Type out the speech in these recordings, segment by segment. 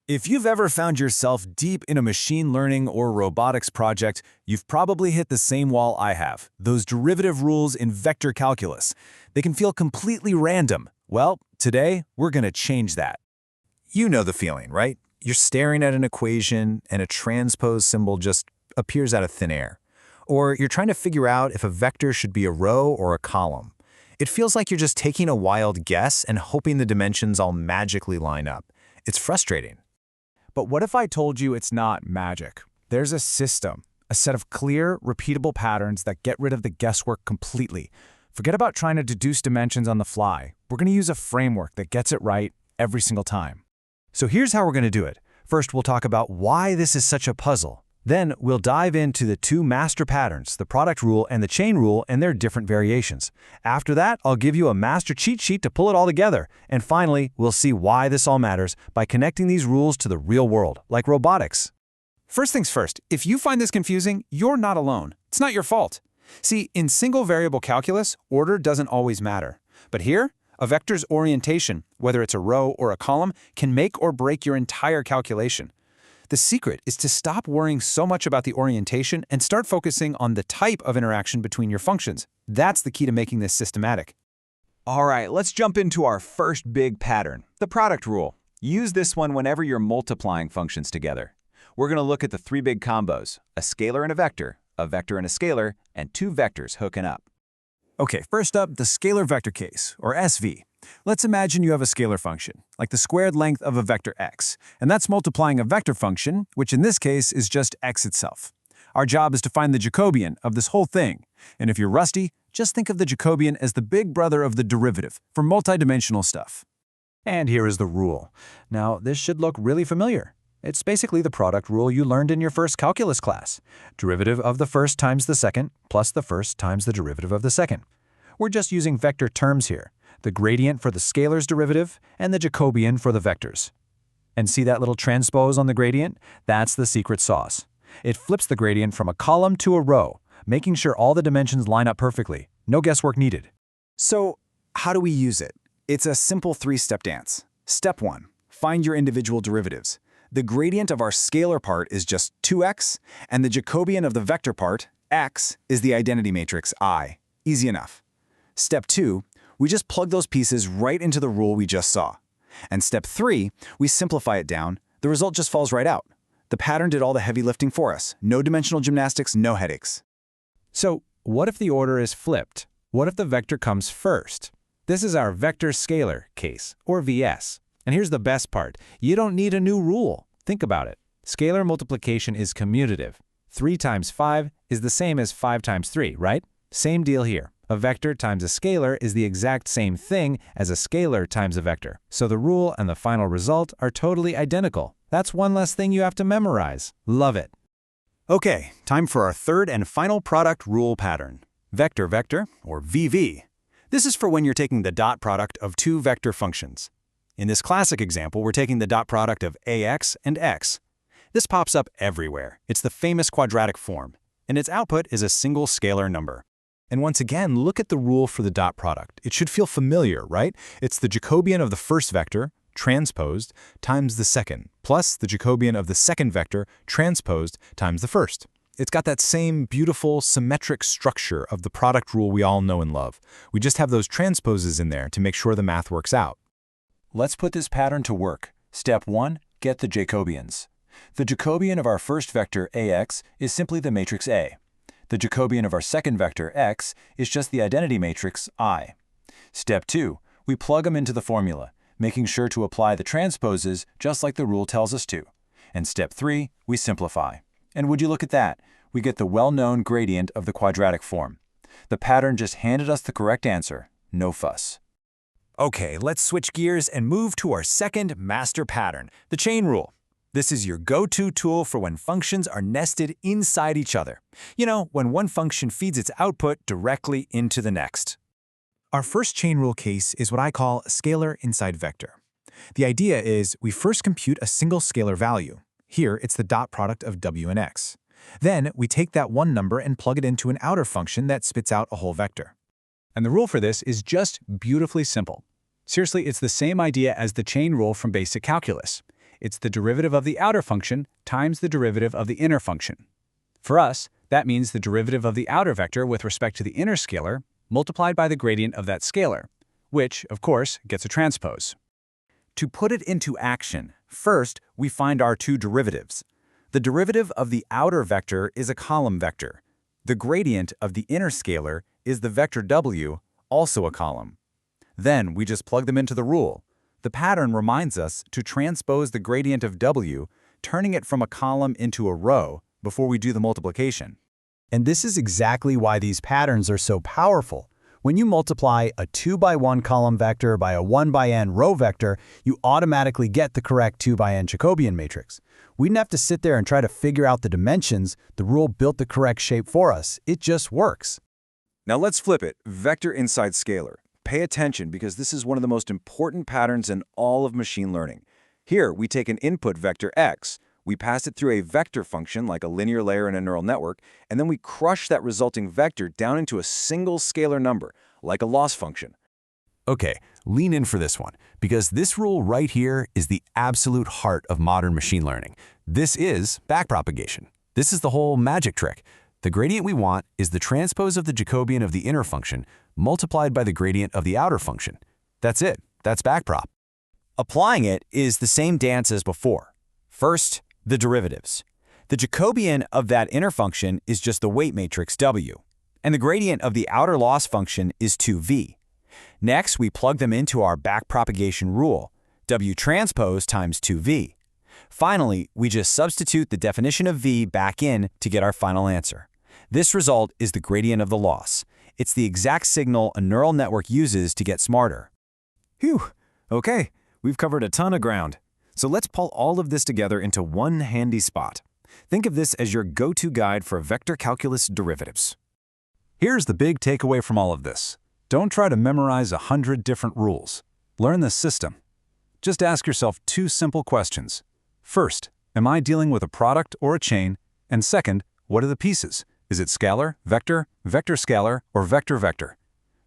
If you've ever found yourself deep in a machine learning or robotics project, you've probably hit the same wall I have. Those derivative rules in vector calculus. They can feel completely random. Well, today, we're going to change that. You know the feeling, right? You're staring at an equation and a transpose symbol just appears out of thin air. Or you're trying to figure out if a vector should be a row or a column. It feels like you're just taking a wild guess and hoping the dimensions all magically line up. It's frustrating. But what if I told you it's not magic? There's a system, a set of clear, repeatable patterns that get rid of the guesswork completely. Forget about trying to deduce dimensions on the fly. We're going to use a framework that gets it right every single time. So here's how we're going to do it. First, we'll talk about why this is such a puzzle. Then we'll dive into the two master patterns, the product rule and the chain rule, and their different variations. After that, I'll give you a master cheat sheet to pull it all together. And finally, we'll see why this all matters by connecting these rules to the real world, like robotics. First things first, if you find this confusing, you're not alone. It's not your fault. See, in single variable calculus, order doesn't always matter. But here, a vector's orientation, whether it's a row or a column, can make or break your entire calculation. The secret is to stop worrying so much about the orientation and start focusing on the type of interaction between your functions. That's the key to making this systematic. All right, let's jump into our first big pattern, the product rule. Use this one whenever you're multiplying functions together. We're going to look at the three big combos, a scalar and a vector and a scalar, and two vectors hooking up. Okay, first up, the scalar vector case, or SV. Let's imagine you have a scalar function, like the squared length of a vector x, and that's multiplying a vector function, which in this case is just x itself. Our job is to find the Jacobian of this whole thing, and if you're rusty, just think of the Jacobian as the big brother of the derivative for multidimensional stuff. And here is the rule. Now, this should look really familiar. It's basically the product rule you learned in your first calculus class. Derivative of the first times the second plus the first times the derivative of the second. We're just using vector terms here. The gradient for the scalar's derivative, and the Jacobian for the vectors. And see that little transpose on the gradient? That's the secret sauce. It flips the gradient from a column to a row, making sure all the dimensions line up perfectly. No guesswork needed. So, how do we use it? It's a simple three-step dance. Step 1. Find your individual derivatives. The gradient of our scalar part is just 2x, and the Jacobian of the vector part, x, is the identity matrix I. Easy enough. Step 2. We just plug those pieces right into the rule we just saw. And step 3, we simplify it down. The result just falls right out. The pattern did all the heavy lifting for us. No dimensional gymnastics, no headaches. So, what if the order is flipped? What if the vector comes first? This is our vector scalar case, or VS. And here's the best part. You don't need a new rule. Think about it. Scalar multiplication is commutative. 3 times 5 is the same as 5 times 3, right? Same deal here. A vector times a scalar is the exact same thing as a scalar times a vector. So the rule and the final result are totally identical. That's one less thing you have to memorize. Love it. Okay, time for our third and final product rule pattern. Vector-vector, or VV. This is for when you're taking the dot product of two vector functions. In this classic example, we're taking the dot product of ax and x. This pops up everywhere. It's the famous quadratic form, and its output is a single scalar number. And once again, look at the rule for the dot product. It should feel familiar, right? It's the Jacobian of the first vector, transposed, times the second, plus the Jacobian of the second vector, transposed, times the first. It's got that same beautiful, symmetric structure of the product rule we all know and love. We just have those transposes in there to make sure the math works out. Let's put this pattern to work. Step 1, get the Jacobians. The Jacobian of our first vector, ax, is simply the matrix A. The Jacobian of our second vector, x, is just the identity matrix I. Step 2, we plug them into the formula, making sure to apply the transposes just like the rule tells us to. And step 3, we simplify. And would you look at that? We get the well-known gradient of the quadratic form. The pattern just handed us the correct answer. No fuss. Okay, let's switch gears and move to our second master pattern, the chain rule. This is your go-to tool for when functions are nested inside each other. You know, when one function feeds its output directly into the next. Our first chain rule case is what I call scalar inside vector. The idea is we first compute a single scalar value. Here, it's the dot product of w and x. Then, we take that one number and plug it into an outer function that spits out a whole vector. And the rule for this is just beautifully simple. Seriously, it's the same idea as the chain rule from basic calculus. It's the derivative of the outer function times the derivative of the inner function. For us, that means the derivative of the outer vector with respect to the inner scalar multiplied by the gradient of that scalar, which, of course, gets a transpose. To put it into action, first we find our two derivatives. The derivative of the outer vector is a column vector. The gradient of the inner scalar is the vector w, also a column. Then we just plug them into the rule. The pattern reminds us to transpose the gradient of w, turning it from a column into a row before we do the multiplication. And this is exactly why these patterns are so powerful. When you multiply a 2x1 column vector by a 1x(n) row vector, you automatically get the correct 2x(n) Jacobian matrix. We didn't have to sit there and try to figure out the dimensions. The rule built the correct shape for us. It just works. Now let's flip it, vector inside scalar. Pay attention because this is one of the most important patterns in all of machine learning. Here, we take an input vector x, we pass it through a vector function like a linear layer in a neural network, and then we crush that resulting vector down into a single scalar number, like a loss function. Okay, lean in for this one, because this rule right here is the absolute heart of modern machine learning. This is backpropagation. This is the whole magic trick. The gradient we want is the transpose of the Jacobian of the inner function multiplied by the gradient of the outer function. That's it. That's backprop. Applying it is the same dance as before. First, the derivatives. The Jacobian of that inner function is just the weight matrix W, and the gradient of the outer loss function is 2v. Next, we plug them into our backpropagation rule, W transpose times 2v. Finally, we just substitute the definition of v back in to get our final answer. This result is the gradient of the loss. It's the exact signal a neural network uses to get smarter. Phew, okay, we've covered a ton of ground. So let's pull all of this together into one handy spot. Think of this as your go-to guide for vector calculus derivatives. Here's the big takeaway from all of this. Don't try to memorize 100 different rules. Learn the system. Just ask yourself two simple questions. First, am I dealing with a product or a chain? And second, what are the pieces? Is it scalar, vector, vector scalar, or vector vector?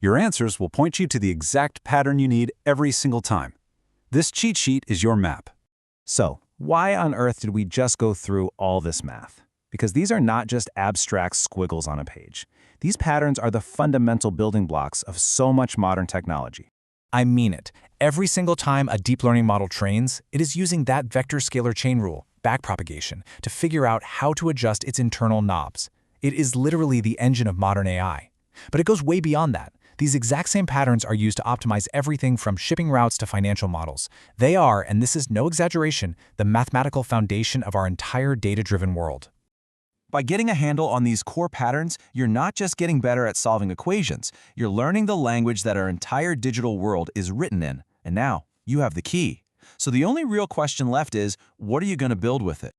Your answers will point you to the exact pattern you need every single time. This cheat sheet is your map. So, why on earth did we just go through all this math? Because these are not just abstract squiggles on a page. These patterns are the fundamental building blocks of so much modern technology. I mean it. Every single time a deep learning model trains, it is using that vector scalar chain rule, backpropagation, to figure out how to adjust its internal knobs. It is literally the engine of modern AI. But it goes way beyond that. These exact same patterns are used to optimize everything from shipping routes to financial models. They are, and this is no exaggeration, the mathematical foundation of our entire data-driven world. By getting a handle on these core patterns, you're not just getting better at solving equations, you're learning the language that our entire digital world is written in. And now, you have the key. So the only real question left is, what are you going to build with it?